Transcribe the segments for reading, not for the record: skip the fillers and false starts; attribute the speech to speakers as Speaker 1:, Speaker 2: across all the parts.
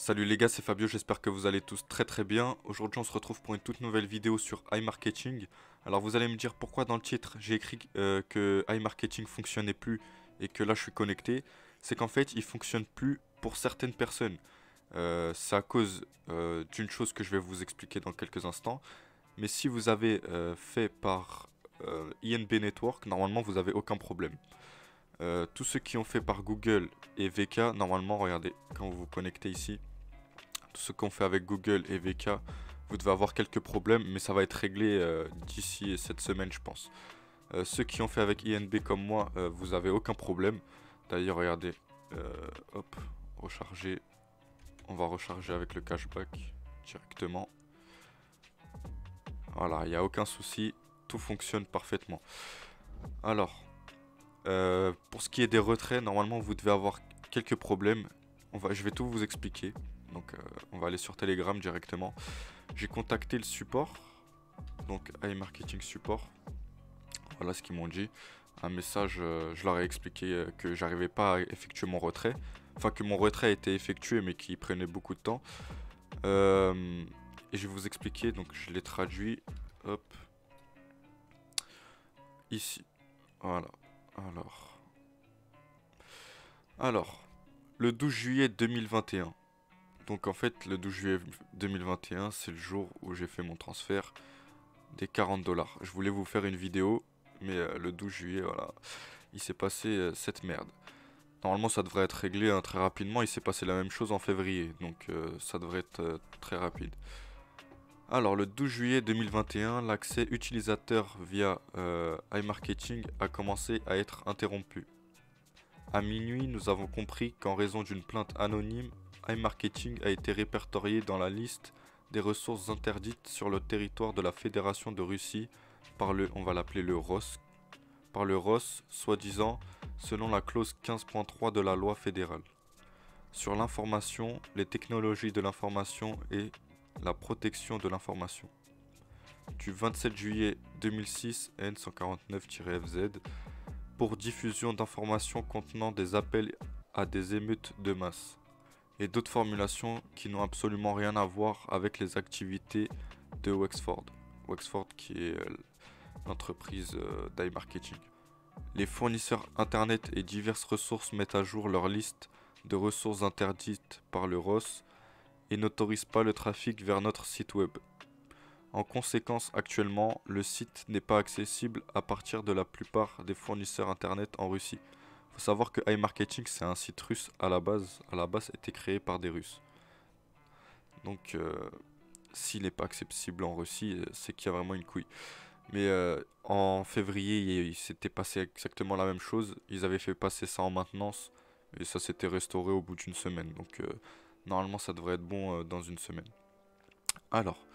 Speaker 1: Salut les gars, c'est Fabio, j'espère que vous allez tous très bien. Aujourd'hui on se retrouve pour une toute nouvelle vidéo sur iMarketing. Alors vous allez me dire pourquoi dans le titre j'ai écrit que iMarketing fonctionnait plus et que là je suis connecté. C'est qu'en fait il fonctionne plus pour certaines personnes. C'est à cause d'une chose que je vais vous expliquer dans quelques instants. Mais si vous avez fait par INB Network, normalement vous avez aucun problème. Tous ceux qui ont fait par Google et VK, normalement regardez, quand vous vous connectez ici, tout ce qu'on fait avec Google et VK, vous devez avoir quelques problèmes, mais ça va être réglé d'ici cette semaine, je pense. Ceux qui ont fait avec INB comme moi, vous avez aucun problème. D'ailleurs, regardez, hop, recharger. On va recharger avec le cashback directement. Voilà, il n'y a aucun souci, tout fonctionne parfaitement. Alors, pour ce qui est des retraits, normalement vous devez avoir quelques problèmes. Je vais tout vous expliquer. Donc on va aller sur Telegram directement. J'ai contacté le support, donc iMarketing Support. Voilà ce qu'ils m'ont dit. Un message, je leur ai expliqué que j'arrivais pas à effectuer mon retrait. Enfin que mon retrait a été effectué mais qui prenait beaucoup de temps. Et je vais vous expliquer, donc je l'ai traduit. Hop. Ici. Voilà. Alors, le 12 juillet 2021. Donc en fait, le 12 juillet 2021, c'est le jour où j'ai fait mon transfert des 40 $. Je voulais vous faire une vidéo, mais le 12 juillet, voilà, il s'est passé cette merde. Normalement, ça devrait être réglé très rapidement. Il s'est passé la même chose en février, donc ça devrait être très rapide. Alors, le 12 juillet 2021, l'accès utilisateur via iMarketing a commencé à être interrompu. À minuit, nous avons compris qu'en raison d'une plainte anonyme, iMarketing a été répertorié dans la liste des ressources interdites sur le territoire de la Fédération de Russie par le, on va l'appeler le ROS, par le ROS, soi-disant selon la clause 15.3 de la loi fédérale. Sur l'information, les technologies de l'information et la protection de l'information. Du 27 juillet 2006 N149-FZ pour diffusion d'informations contenant des appels à des émeutes de masse et d'autres formulations qui n'ont absolument rien à voir avec les activités de Wexford. Wexford qui est l'entreprise d'iMarketing. Les fournisseurs internet et diverses ressources mettent à jour leur liste de ressources interdites par le ROS et n'autorisent pas le trafic vers notre site web. En conséquence, actuellement, le site n'est pas accessible à partir de la plupart des fournisseurs internet en Russie. Il faut savoir que iMarketing c'est un site russe à la base. À la base, été créé par des Russes. Donc, s'il n'est pas accessible en Russie, c'est qu'il y a vraiment une couille. Mais en février, il s'était passé exactement la même chose. Ils avaient fait passer ça en maintenance et ça s'était restauré au bout d'une semaine. Donc, normalement, ça devrait être bon dans une semaine. Alors.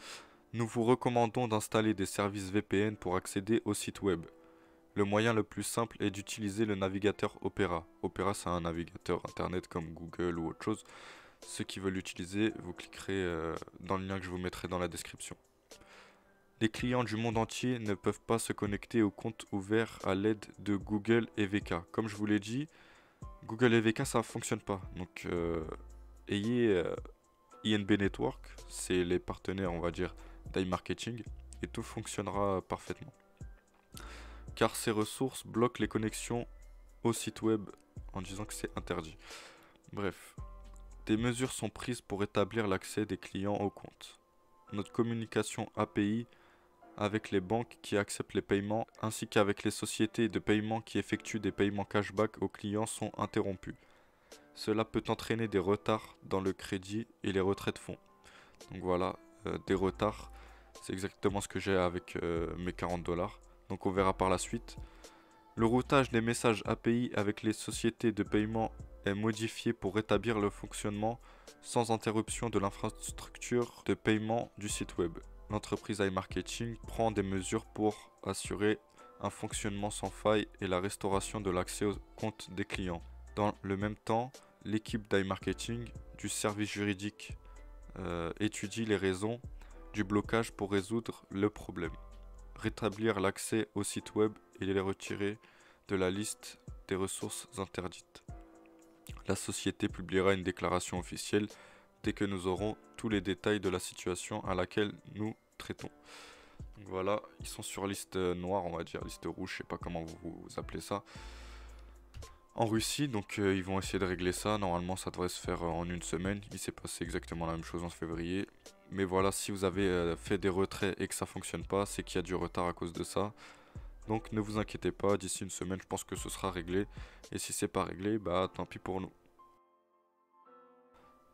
Speaker 1: Nous vous recommandons d'installer des services VPN pour accéder au site web. Le moyen le plus simple est d'utiliser le navigateur Opera. Opera, c'est un navigateur internet comme Google ou autre chose. Ceux qui veulent l'utiliser, vous cliquerez dans le lien que je vous mettrai dans la description. Les clients du monde entier ne peuvent pas se connecter aux comptes ouverts à l'aide de Google et VK. Comme je vous l'ai dit, Google et VK ça ne fonctionne pas. Donc ayez INB Network, c'est les partenaires on va dire d'iMarketing et tout fonctionnera parfaitement. Car ces ressources bloquent les connexions au site web en disant que c'est interdit. Bref, des mesures sont prises pour établir l'accès des clients au compte. Notre communication API avec les banques qui acceptent les paiements ainsi qu'avec les sociétés de paiement qui effectuent des paiements cashback aux clients sont interrompues. Cela peut entraîner des retards dans le crédit et les retraits de fonds. Donc voilà, des retards. C'est exactement ce que j'ai avec mes 40 $. Donc on verra par la suite. Le routage des messages API avec les sociétés de paiement est modifié pour rétablir le fonctionnement sans interruption de l'infrastructure de paiement du site web. L'entreprise iMarketing prend des mesures pour assurer un fonctionnement sans faille et la restauration de l'accès au compte des clients. Dans le même temps, l'équipe d'iMarketing du service juridique étudie les raisons du blocage pour résoudre le problème, rétablir l'accès au site web et les retirer de la liste des ressources interdites. La société publiera une déclaration officielle dès que nous aurons tous les détails de la situation à laquelle nous traitons. Donc voilà, ils sont sur liste noire, on va dire, liste rouge, je sais pas comment vous appelez ça. En Russie, donc ils vont essayer de régler ça. Normalement, ça devrait se faire en une semaine. Il s'est passé exactement la même chose en février. Mais voilà, si vous avez fait des retraits et que ça fonctionne pas, c'est qu'il y a du retard à cause de ça. Donc ne vous inquiétez pas, d'ici une semaine, je pense que ce sera réglé. Et si c'est pas réglé, bah tant pis pour nous.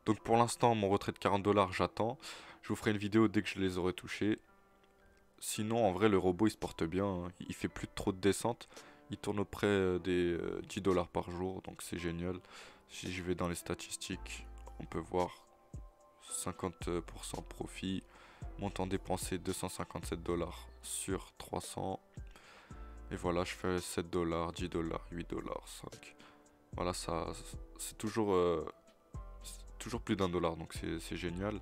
Speaker 1: Donc pour l'instant, mon retrait de 40 $, j'attends. Je vous ferai une vidéo dès que je les aurai touchés. Sinon, en vrai, le robot il se porte bien, hein. Il fait plus trop de descente. Il tourne auprès des 10 $ par jour, donc c'est génial. Si je vais dans les statistiques, on peut voir 50% profit, montant dépensé 257 $ sur 300. Et voilà, je fais 7 $, 10 $, 8 $, 5. Voilà, ça, c'est toujours plus d'1 $, donc c'est génial.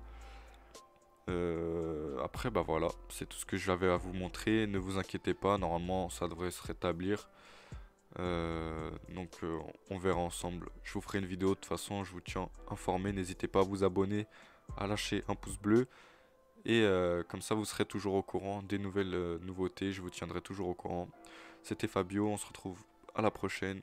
Speaker 1: Après, bah voilà, c'est tout ce que j'avais à vous montrer. Ne vous inquiétez pas, normalement ça devrait se rétablir. Donc on verra ensemble. Je vous ferai une vidéo de toute façon, je vous tiens informé. N'hésitez pas à vous abonner, à lâcher un pouce bleu. Et comme ça vous serez toujours au courant des nouvelles nouveautés. Je vous tiendrai toujours au courant. C'était Fabio, on se retrouve à la prochaine.